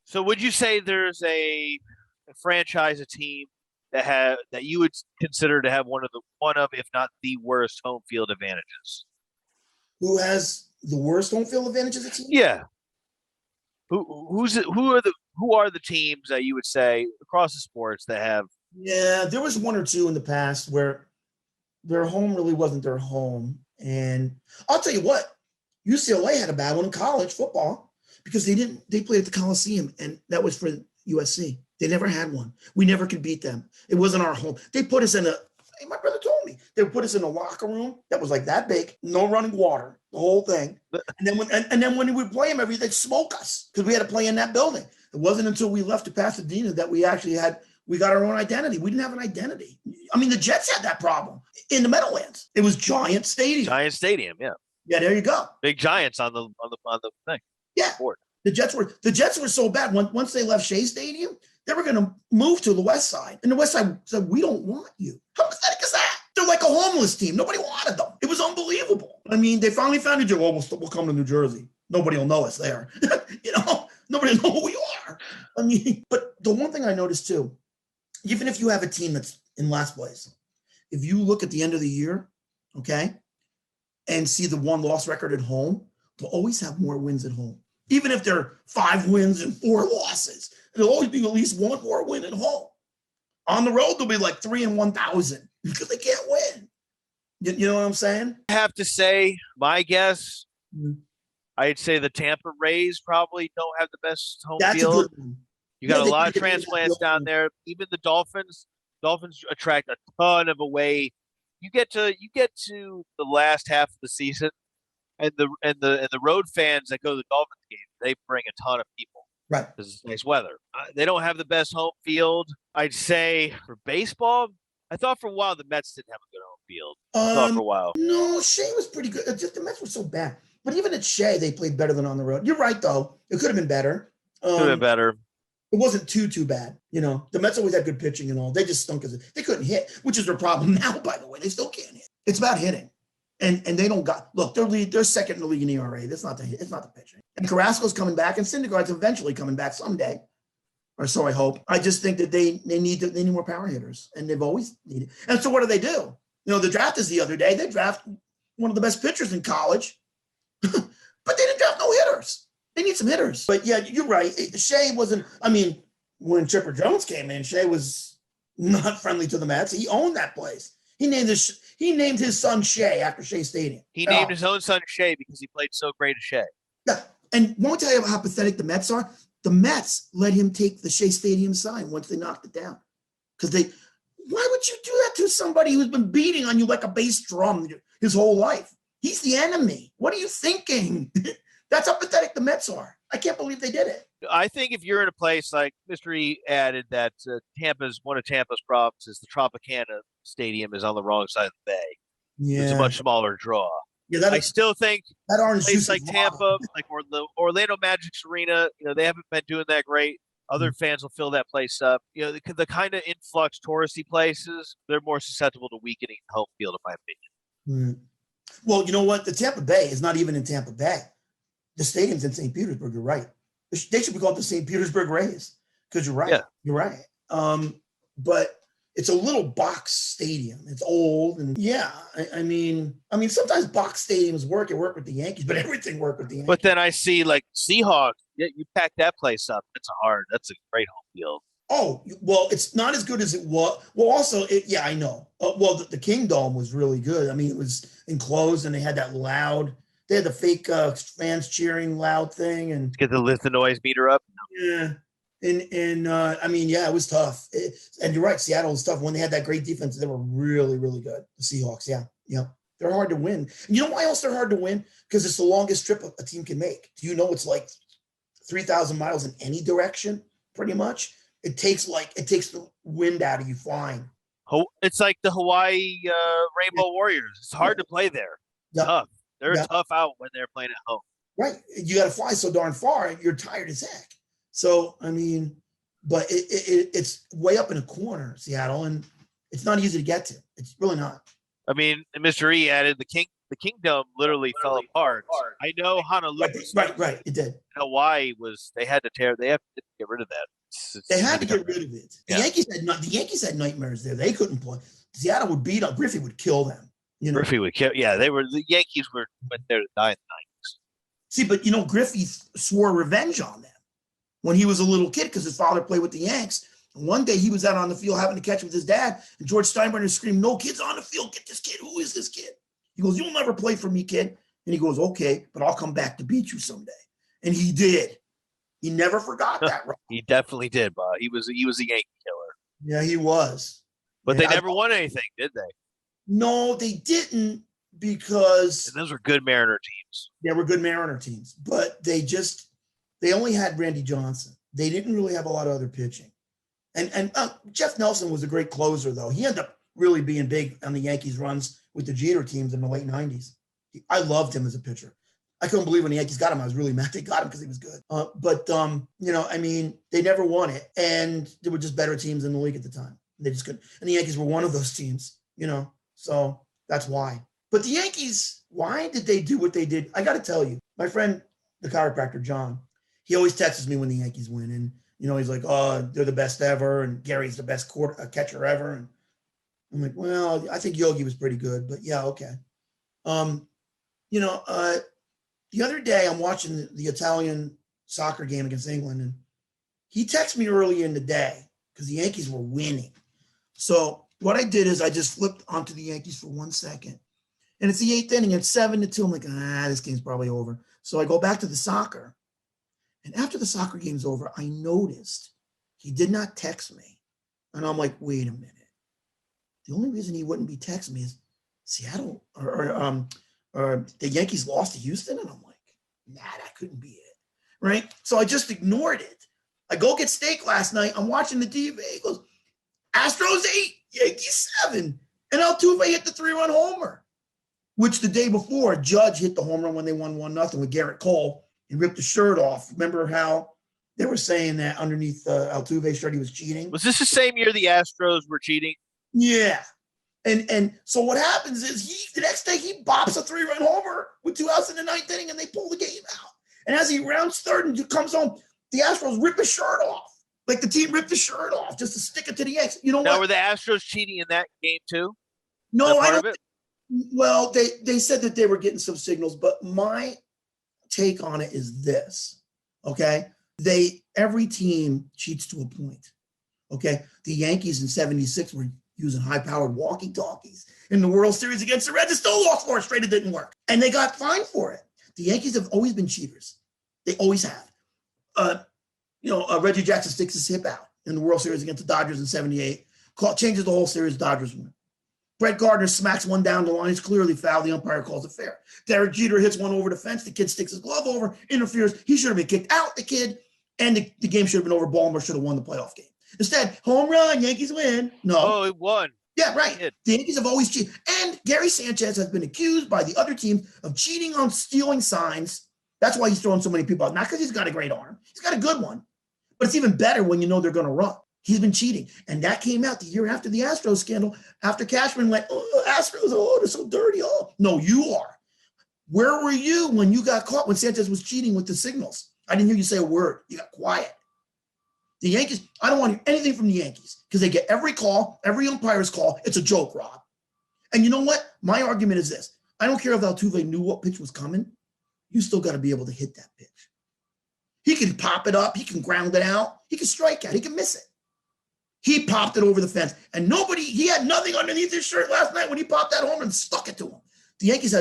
So would you say there's a franchise, a team that you would consider to have one of, if not the worst home field advantages? Who has the worst home field advantage as a team? Yeah. Who are the teams that you would say across the sports that have? Yeah, there was one or two in the past where their home really wasn't their home. And I'll tell you what, UCLA had a bad one in college football because they played at the Coliseum, and that was for USC. They never had one. We never could beat them. It wasn't our home. They put us in my brother told me, they put us in a locker room that was like that big, no running water, the whole thing. And then when we would play them they'd smoke us because we had to play in that building. It wasn't until we left to Pasadena that we got our own identity. We didn't have an identity. I mean, the Jets had that problem in the Meadowlands. It was Giant Stadium. Giant Stadium, yeah. Yeah, there you go. Big Giants on the thing. Yeah. Board. The Jets were so bad. Once they left Shea Stadium, they were going to move to the West Side. And the West Side said, "We don't want you." How pathetic is that? They're like a homeless team. Nobody wanted them. It was unbelievable. I mean, they finally found a job. Oh, we'll come to New Jersey. Nobody will know us there. Nobody will know who we are. I mean, but the one thing I noticed too, even if you have a team that's in last place, if you look at the end of the year, okay, and see the one-loss record at home, they'll always have more wins at home. Even if they're 5 wins and 4 losses, there'll always be at least one more win at home. On the road, they'll be like 3 and 1,000 because they can't win. You know what I'm saying? I have to say, my guess, I'd say the Tampa Rays probably don't have the best home field. That's a good one. You got a lot of transplants down there. Even the Dolphins attract a ton of away. You get to the last half of the season, and the road fans that go to the Dolphins game, they bring a ton of people. Right. Because it's nice weather. They don't have the best home field. I'd say for baseball, I thought for a while the Mets didn't have a good home field. I thought for a while. No, Shea was pretty good. Just the Mets were so bad. But even at Shea, they played better than on the road. You're right, though. It could have been better. Could have been better. It wasn't too bad. The Mets always had good pitching and all. They just stunk because they couldn't hit, which is their problem now, by the way. They still can't hit. It's about hitting. And they don't look, they're second in the league in ERA. It's not the pitching. And Carrasco's coming back, and Syndergaard's eventually coming back someday. Or so I hope. I just think that they need more power hitters, and they've always needed. And so what do? The draft is the other day. They draft one of the best pitchers in college, but they didn't draft no hitters. They need some hitters. But yeah, you're right. Shea wasn't. I mean, when Chipper Jones came in, Shea was not friendly to the Mets. He owned that place. He named his son Shea after Shea Stadium. He named his own son Shea because he played so great at Shea. Yeah, and won't tell you how pathetic the Mets are. The Mets let him take the Shea Stadium sign once they knocked it down. Because why would you do that to somebody who's been beating on you like a bass drum his whole life? He's the enemy. What are you thinking? That's how pathetic the Mets are. I can't believe they did it. I think if you're in a place like Mystery added that one of Tampa's problems is the Tropicana Stadium is on the wrong side of the bay. Yeah. It's a much smaller draw. Yeah, I still think that orange place like Tampa, like the Orlando Magic's arena, they haven't been doing that great. Other fans will fill that place up. The kind of influx touristy places, they're more susceptible to weakening home field, in my opinion. Well, you know what? The Tampa Bay is not even in Tampa Bay. The stadium's in St. Petersburg. You're right. They should be called the St. Petersburg Rays because you're right. Yeah. You're right. But it's a little box stadium. It's old. And yeah, I mean, sometimes box stadiums work. It worked with the Yankees, but everything worked with the Yankees. But then I see like Seahawks. Yeah, you pack that place up. That's a great home field. Oh, well, it's not as good as it was. Well, also, I know. The King Dome was really good. I mean, it was enclosed and they had that loud. They had the fake fans cheering loud thing. And get the noise meter up. Yeah. And I mean, yeah, it was tough. And you're right, Seattle was tough. When they had that great defense, they were really, really good. The Seahawks, yeah. They're hard to win. And you know why else they're hard to win? Because it's the longest trip a team can make. Do you know it's like 3,000 miles in any direction, pretty much? It takes the wind out of you flying. It's like the Hawaii Rainbow Warriors. It's hard to play there. Yep. Tough. They're tough out when they're playing at home. Right. You got to fly so darn far, you're tired as heck. So, I mean, but it's way up in a corner, Seattle, and it's not easy to get to. It's really not. I mean, Mr. E added the kingdom literally fell apart. I know Honolulu, Right. It did. Hawaii was they had to get rid of that. They It's had to become, get rid of it. yeah. The Yankees had nightmares there. They couldn't play. Seattle would beat up. Griffey would kill them. Griffey would kill. Yeah, the Yankees went there to die in See, but Griffey swore revenge on them when he was a little kid because his father played with the Yanks. And one day he was out on the field having to catch with his dad, and George Steinbrenner screamed, "No kids on the field! Get this kid! Who is this kid?" He goes, "You'll never play for me, kid." And he goes, "Okay, but I'll come back to beat you someday." And he did. He never forgot that. Right? He definitely did, but he was a Yankee killer. Yeah, he was. But they never won anything, did they? No, they didn't because and those were good Mariner teams. They were good Mariner teams, but they only had Randy Johnson. They didn't really have a lot of other pitching. And Jeff Nelson was a great closer, though. He ended up really being big on the Yankees' runs with the Jeter teams in the late 90s. I loved him as a pitcher. I couldn't believe when the Yankees got him. I was really mad they got him because he was good. They never won it. And there were just better teams in the league at the time. They just couldn't. And the Yankees were one of those teams, So that's why. But the Yankees, why did they do what they did? I got to tell you, my friend, the chiropractor, John, he always texts me when the Yankees win. And, he's like, "Oh, they're the best ever. And Gary's the best catcher ever." And I'm like, "Well, I think Yogi was pretty good, but yeah, okay." The other day I'm watching the Italian soccer game against England, and he texted me early in the day because the Yankees were winning. So what I did is I just flipped onto the Yankees for 1 second. And it's the 8th inning. It's 7-2. I'm like, this game's probably over. So I go back to the soccer. And after the soccer game's over, I noticed he did not text me. And I'm like, wait a minute. The only reason he wouldn't be texting me is Seattle or the Yankees lost to Houston. And I'm like, that couldn't be it. Right? So I just ignored it. I go get steak last night. I'm watching the TV. He goes, Astros 8, Yankees 7. And Altuve hit the 3-run homer, which the day before, Judge hit the home run when they won 1-0 with Garrett Cole and ripped the shirt off. Remember how they were saying that underneath Altuve's shirt he was cheating? Was this the same year the Astros were cheating? Yeah. And so what happens is the next day he bops a 3-run homer with 2 outs in the 9th inning and they pull the game out. And as he rounds third and comes home, the Astros rip his shirt off. Like the team ripped his shirt off just to stick it to the Yankees. You know now, what? Were the Astros cheating in that game too? No, I don't. Well, they said that they were getting some signals, but my take on it is this, okay? Every team cheats to a point, okay? The Yankees in 76 were using high-powered walkie-talkies in the World Series against the Reds. They still lost 4 straight. It didn't work. And they got fined for it. The Yankees have always been cheaters. They always have. Reggie Jackson sticks his hip out in the World Series against the Dodgers in 78. Changes the whole series, Dodgers win. Brett Gardner smacks one down the line. It's clearly foul. The umpire calls it fair. Derek Jeter hits one over the fence. The kid sticks his glove over, interferes. He should have been kicked out, the kid. And the game should have been over. Ballmer should have won the playoff game. Instead, home run, Yankees win. No. Oh, it won. Yeah, right. The Yankees have always cheated. And Gary Sanchez has been accused by the other teams of cheating on stealing signs. That's why he's throwing so many people out. Not because he's got a great arm. He's got a good one. But it's even better when you know they're going to run. He's been cheating. And that came out the year after the Astros scandal, after Cashman went, Astros, they're so dirty. Oh, no, you are. Where were you when you got caught when Sanchez was cheating with the signals? I didn't hear you say a word. You got quiet. The Yankees, I don't want to hear anything from the Yankees because they get every call, every umpire's call. It's a joke, Rob. And you know what? My argument is this. I don't care if Altuve knew what pitch was coming. You still got to be able to hit that pitch. He can pop it up. He can ground it out. He can strike out. He can miss it. He popped it over the fence. And he had nothing underneath his shirt last night when he popped that home and stuck it to him. The Yankees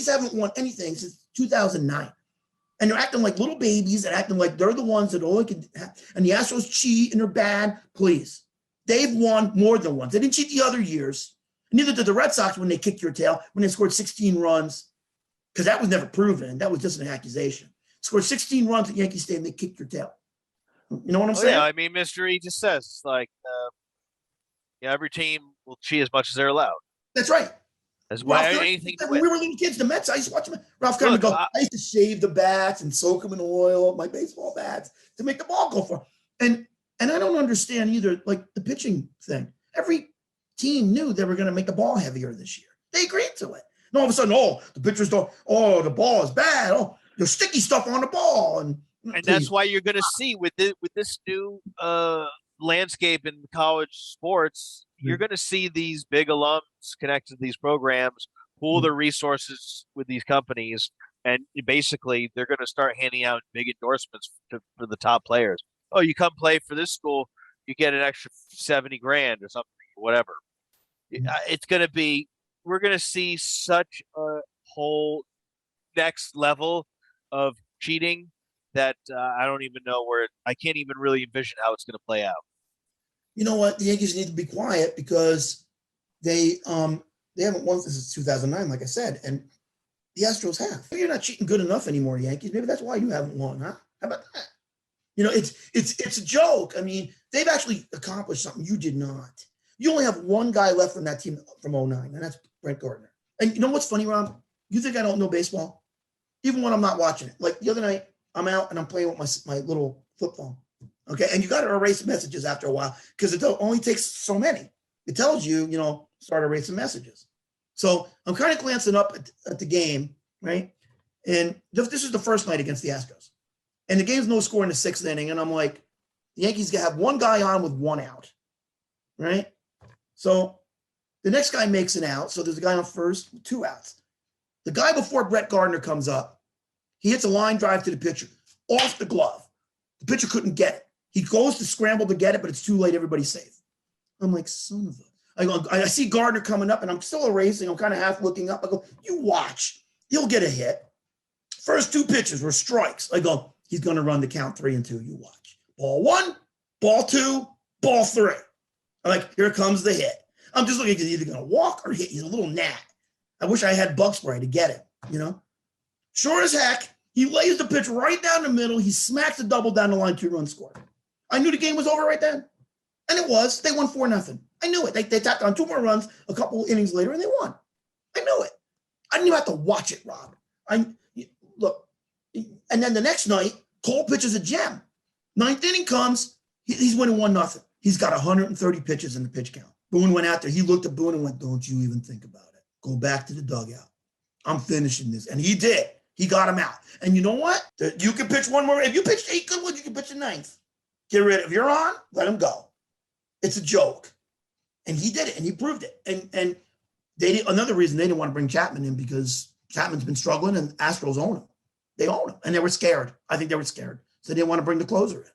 haven't won anything since 2009. And they're acting like little babies and acting like they're the ones that only can have, and the Astros cheat and they're bad. Please. They've won more than once. They didn't cheat the other years. Neither did the Red Sox when they kicked your tail, when they scored 16 runs, because that was never proven. That was just an accusation. Scored 16 runs at Yankee Stadium, they kicked your tail. You know what I'm saying? Yeah, I mean, Mr. E just says, it's like, every team will cheat as much as they're allowed. That's right. As why anything to when we were little kids, the Mets, I used to watch them. Ralph Kiner would go, I used to shave the bats and soak them in oil, my baseball bats, to make the ball go far. And I don't understand either, like the pitching thing. Every team knew they were going to make the ball heavier this year. They agreed to it. And all of a sudden, oh, the pitchers don't, oh, the ball is bad. Oh, there's sticky stuff on the ball. And that's why you're going to see with this new landscape in college sports, you're going to see these big alums connect to these programs, pool their resources with these companies, and basically they're going to start handing out big endorsements for the top players. Oh, you come play for this school, you get an extra 70 grand or something, whatever. It's going to be, we're going to see such a whole next level of cheating that I don't even know I can't even really envision how it's going to play out. You know what? The Yankees need to be quiet because they haven't won since 2009, like I said, and the Astros have. Maybe you're not cheating good enough anymore, Yankees. Maybe that's why you haven't won, huh? How about that? You know, it's a joke. I mean, they've actually accomplished something you did not. You only have one guy left from that team from 2009, and that's Brent Gardner. And you know what's funny, Rob? You think I don't know baseball? Even when I'm not watching it. Like the other night, I'm out and I'm playing with my little flip phone. Okay, and you got to erase messages after a while because it only takes so many. It tells you, start erasing messages. So I'm kind of glancing up at the game, right? And this is the first night against the Astros. And the game's no score in the sixth inning. And I'm like, the Yankees have one guy on with one out, right? So the next guy makes an out. So there's a guy on first with 2 outs. The guy before Brett Gardner comes up, he hits a line drive to the pitcher off the glove. The pitcher couldn't get it. He goes to scramble to get it, but it's too late. Everybody's safe. I'm like, son of a... I see Gardner coming up, and I'm still erasing. I'm kind of half looking up. I go, you watch. He'll get a hit. First 2 pitches were strikes. I go, he's going to run the count 3-2. You watch. Ball 1, ball 2, ball 3. I'm like, here comes the hit. I'm just looking, he's either going to walk or hit. He's a little gnat. I wish I had bug spray to get him, Sure as heck, he lays the pitch right down the middle. He smacks the double down the line, 2-run score. I knew the game was over right then. And it was. They won 4-0. I knew it. They tacked on 2 more runs a couple innings later, and they won. I knew it. I didn't even have to watch it, Rob. Look. And then the next night, Cole pitches a gem. 9th inning comes. He's winning 1-0. He's got 130 pitches in the pitch count. Boone went out there. He looked at Boone and went, don't you even think about it. Go back to the dugout. I'm finishing this. And he did. He got him out. And you know what? You can pitch one more. If you pitched 8 good ones, you can pitch a 9th. Get rid of. If you're on, let him go. It's a joke. And he did it, and he proved it. And another reason they didn't want to bring Chapman in because Chapman's been struggling, and Astros own him. They own him, and they were scared. I think they were scared. So they didn't want to bring the closer in.